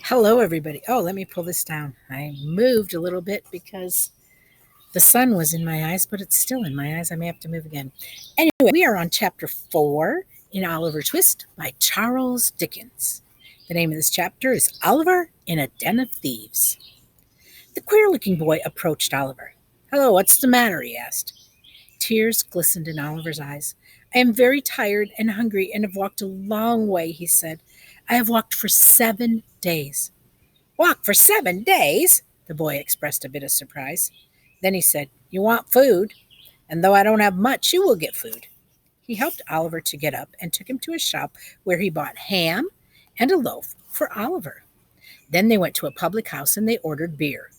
Hello, everybody. Oh, let me pull this down. I moved a little bit because the sun was in my eyes, but it's still in my eyes. I may have to move again. Anyway, we are on chapter 4 in Oliver Twist by Charles Dickens. The name of this chapter is Oliver in a Den of Thieves. The queer looking boy approached Oliver. Hello, what's the matter? He asked. Tears glistened in Oliver's eyes. I am very tired and hungry and have walked a long way, he said. I have walked for 7 days. Walk for 7 days? The boy expressed a bit of surprise. Then he said, You want food? And though I don't have much, you will get food. He helped Oliver to get up and took him to a shop where he bought ham and a loaf for Oliver. Then they went to a public house and they ordered beer.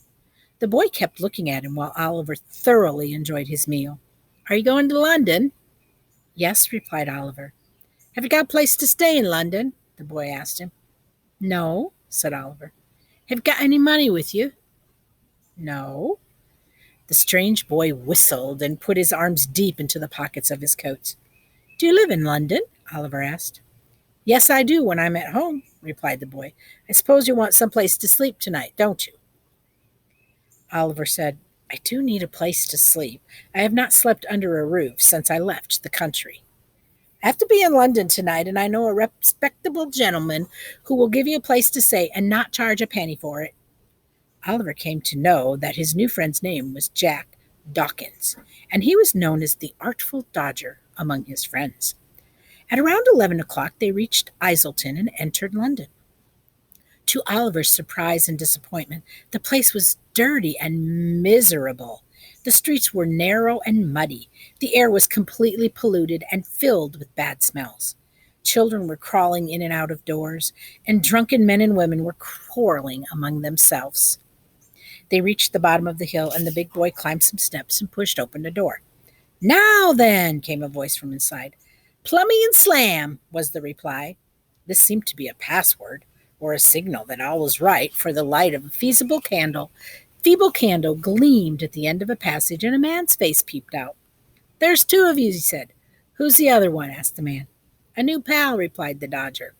The boy kept looking at him while Oliver thoroughly enjoyed his meal. Are you going to London? Yes, replied Oliver. Have you got a place to stay in London? The boy asked him. No, said Oliver. Have you got any money with you? No. The strange boy whistled and put his arms deep into the pockets of his coat. Do you live in London? Oliver asked. Yes, I do when I'm at home, replied the boy. I suppose you want some place to sleep tonight, don't you? Oliver said, I do need a place to sleep. I have not slept under a roof since I left the country. I have to be in London tonight, and I know a respectable gentleman who will give you a place to stay and not charge a penny for it. Oliver came to know that his new friend's name was Jack Dawkins, and he was known as the Artful Dodger among his friends. At around 11 o'clock, they reached Islington and entered London. To Oliver's surprise and disappointment, the place was dirty and miserable. The streets were narrow and muddy. The air was completely polluted and filled with bad smells. Children were crawling in and out of doors, and drunken men and women were quarreling among themselves. They reached the bottom of the hill, and the big boy climbed some steps and pushed open the door. Now then, came a voice from inside. Plummy and slam, was the reply. This seemed to be a password, or a signal that all was right, for the light of a feeble candle gleamed at the end of a passage, and a man's face peeped out. There's two of you, he said. Who's the other one? Asked the man. A new pal, replied the Dodger.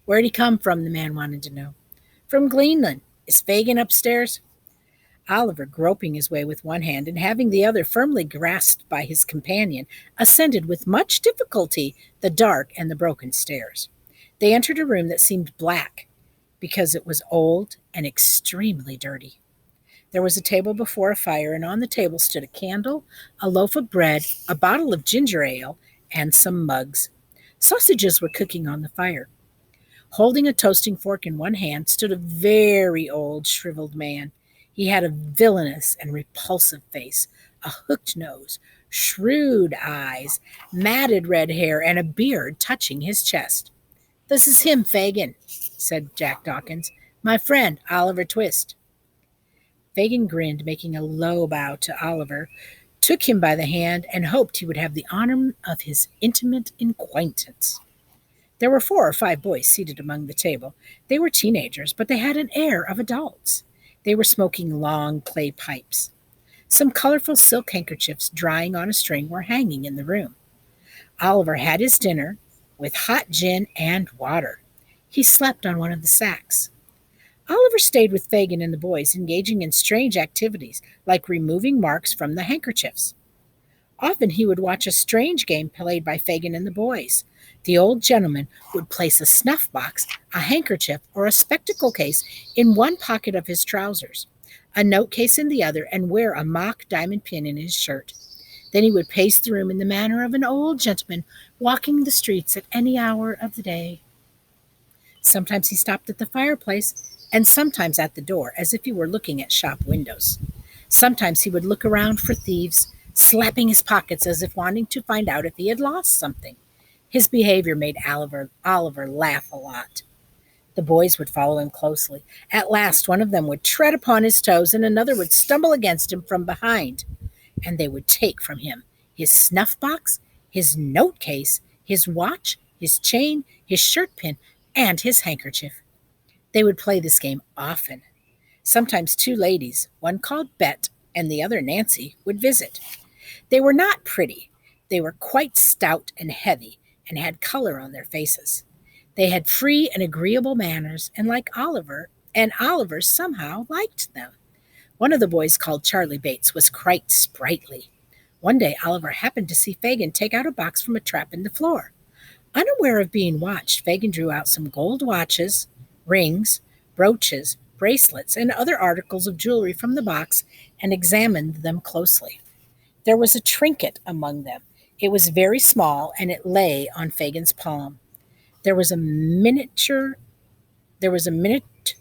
Where'd he come from? The man wanted to know. From Greenland. Is Fagin upstairs? Oliver, groping his way with one hand and having the other firmly grasped by his companion, ascended with much difficulty the dark and the broken stairs. They entered a room that seemed black because it was old and extremely dirty. There was a table before a fire, and on the table stood a candle, a loaf of bread, a bottle of ginger ale, and some mugs. Sausages were cooking on the fire. Holding a toasting fork in one hand stood a very old, shriveled man. He had a villainous and repulsive face, a hooked nose, shrewd eyes, matted red hair, and a beard touching his chest. This is him, Fagin, said Jack Dawkins. My friend, Oliver Twist. Fagin grinned, making a low bow to Oliver, took him by the hand, and hoped he would have the honor of his intimate acquaintance. There were 4 or 5 boys seated among the table. They were teenagers, but they had an air of adults. They were smoking long clay pipes. Some colorful silk handkerchiefs drying on a string were hanging in the room. Oliver had his dinner with hot gin and water. He slept on one of the sacks. Oliver stayed with Fagin and the boys, engaging in strange activities like removing marks from the handkerchiefs. Often he would watch a strange game played by Fagin and the boys. The old gentleman would place a snuff box, a handkerchief, or a spectacle case in one pocket of his trousers, a note case in the other, and wear a mock diamond pin in his shirt. Then he would pace the room in the manner of an old gentleman walking the streets at any hour of the day. Sometimes he stopped at the fireplace, and sometimes at the door, as if he were looking at shop windows. Sometimes he would look around for thieves, slapping his pockets as if wanting to find out if he had lost something. His behavior made Oliver laugh a lot. The boys would follow him closely. At last, one of them would tread upon his toes, and another would stumble against him from behind, and they would take from him his snuff box, his note case, his watch, his chain, his shirt pin, and his handkerchief. They would play this game often. Sometimes 2 ladies, one called Bet and the other Nancy, would visit. They were not pretty. They were quite stout and heavy and had color on their faces. They had free and agreeable manners, and Oliver somehow liked them. One of the boys, called Charlie Bates, was quite sprightly. One day Oliver happened to see Fagin take out a box from a trap in the floor. Unaware of being watched, Fagin drew out some gold watches, rings, brooches, bracelets, and other articles of jewelry from the box and examined them closely. There was a trinket among them. It was very small, and it lay on Fagin's palm. There was a miniature there was a minute,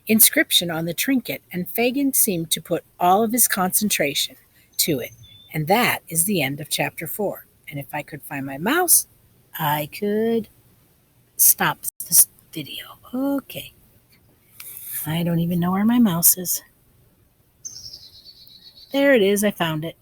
inscription on the trinket, and Fagin seemed to put all of his concentration to it. And that is the end of chapter 4. And if I could find my mouse, I could stop this video. Okay. I don't even know where my mouse is. There it is. I found it.